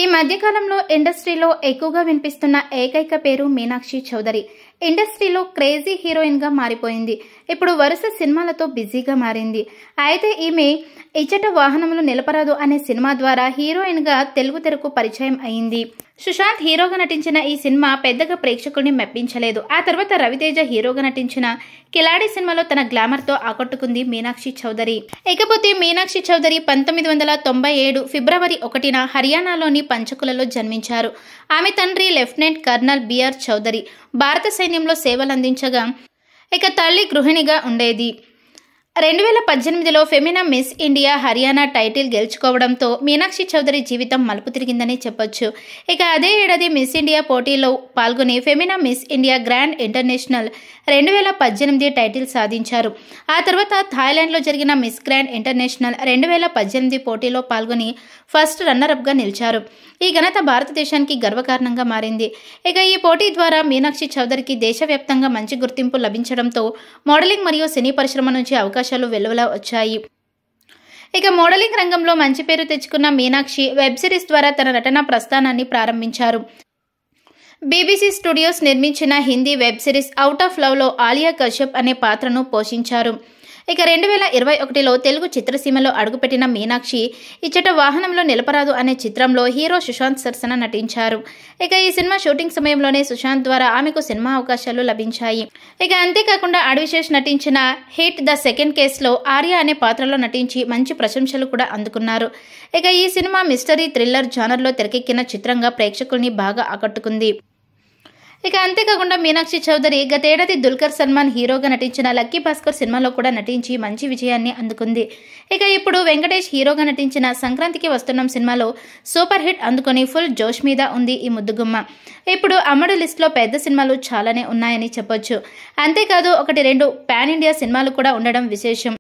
ఈ మధ్యకాలంలో ఇండస్ట్రీలో ఎక్కువగా వినిపిస్తున్న ఏకైక పేరు మీనాక్షి చౌదరి. ఇండస్ట్రీలో క్రేజీ హీరోయిన్ గా మారిపోయింది. ఇప్పుడు వరుస సినిమాలతో బిజీగా మారింది. అయితే ఈమె ఇచ్చట వాహనములు నిలపరాదు అనే సినిమా ద్వారా హీరోయిన్ గా తెలుగు తెరకు పరిచయం అయింది. సుశాంత్ హీరోగా నటించిన ఈ సినిమా పెద్దగా ప్రేక్షకుల్ని మెప్పించలేదు. ఆ తర్వాత రవితేజ హీరోగా నటించిన కిలాడి సినిమాలో తన గ్లామర్ తో ఆకట్టుకుంది మీనాక్షి చౌదరి. ఇకపోతే మీనాక్షి చౌదరి 1997 ఫిబ్రవరి 1న హర్యానాలోని పంచకులలో జన్మించారు. ఆమె తండ్రి లెఫ్టినెంట్ కర్నల్ బిఆర్ చౌదరి భారత సైన్యంలో సేవలందించగా ఇక తల్లి గృహిణిగా ఉండేది. 2018లో Femina Miss India Haryana title గెలుచుకోవడంతో మీనాక్షి చౌదరి జీవితం మలుపు తిరిగిందని చెప్పొచ్చు. ఇక అదే ఏడాది మిస్ ఇండియా పోటీలో పాల్గొని Femina Miss India grand international 2018 title సాధించారు. ఆ తర్వాత థాయిలాండ్లో జరిగిన మిస్ గ్రాండ్ ఇంటర్నేషనల్ 2018 పోటీలో పాల్గొని ఫస్ట్ రన్నరప్గా నిలిచారు. ఈ ఘనత భారతదేశానికి గర్వకారణంగా మారింది. ఇక ఈ పోటీ ద్వారా మీనాక్షి చౌదరికి దేశవ్యాప్తంగా మంచి గుర్తింపు లభించడంతో మోడలింగ్ మరియు సినీ పరిశ్రమ నుంచి అవకాశాలు వెలువలా వచ్చాయి. ఇక మోడలింగ్ రంగంలో మంచి పేరు తెచ్చుకున్న మీనాక్షి వెబ్ సిరీస్ ద్వారా తన నటనా ప్రస్థానాన్ని ప్రారంభించారు. బీబీసీ స్టూడియోస్ నిర్మించిన Hindi web series out of లవ్లో ఆలియా కశ్యప్ అనే పాత్రను పోషించారు. ఇక 2021లో తెలుగు చిత్రసీమలో అడుగుపెట్టిన మీనాక్షి ఇచ్చట వాహనంలో నిలపరాదు అనే చిత్రంలో హీరో సుశాంత్ సరసన నటించారు. ఇక ఈ సినిమా షూటింగ్ సమయంలోనే సుశాంత్ ద్వారా ఆమెకు సినిమా అవకాశాలు లభించాయి. ఇక అంతేకాకుండా అడ్విశేష్ నటించిన హిట్ ద సెకండ్ కేసులో ఆర్య అనే పాత్రలో నటించి మంచి ప్రశంసలు కూడా అందుకున్నారు. ఇక ఈ సినిమా మిస్టరీ థ్రిల్లర్ జానర్లో తెరకెక్కిన చిత్రంగా ప్రేక్షకుల్ని బాగా ఆకట్టుకుంది. ఇక అంతేకాకుండా మీనాక్షి చౌదరి గతేడాది దుల్కర్ సల్మాన్ హీరోగా నటించిన లక్కీ భాస్కర్ సినిమాలో కూడా నటించి మంచి విజయాన్ని అందుకుంది. ఇక ఇప్పుడు వెంకటేష్ హీరోగా నటించిన సంక్రాంతికి వస్తున్నాం సినిమాలో సూపర్ హిట్ అందుకొని ఫుల్ జోష్ మీద ఉంది ఈ ముద్దుగుమ్మ. ఇప్పుడు అమ్మడు లిస్ట్లో పెద్ద సినిమాలు చాలానే ఉన్నాయని చెప్పొచ్చు. అంతేకాదు 1-2 పాన్ ఇండియా సినిమాలు కూడా ఉండడం విశేషం.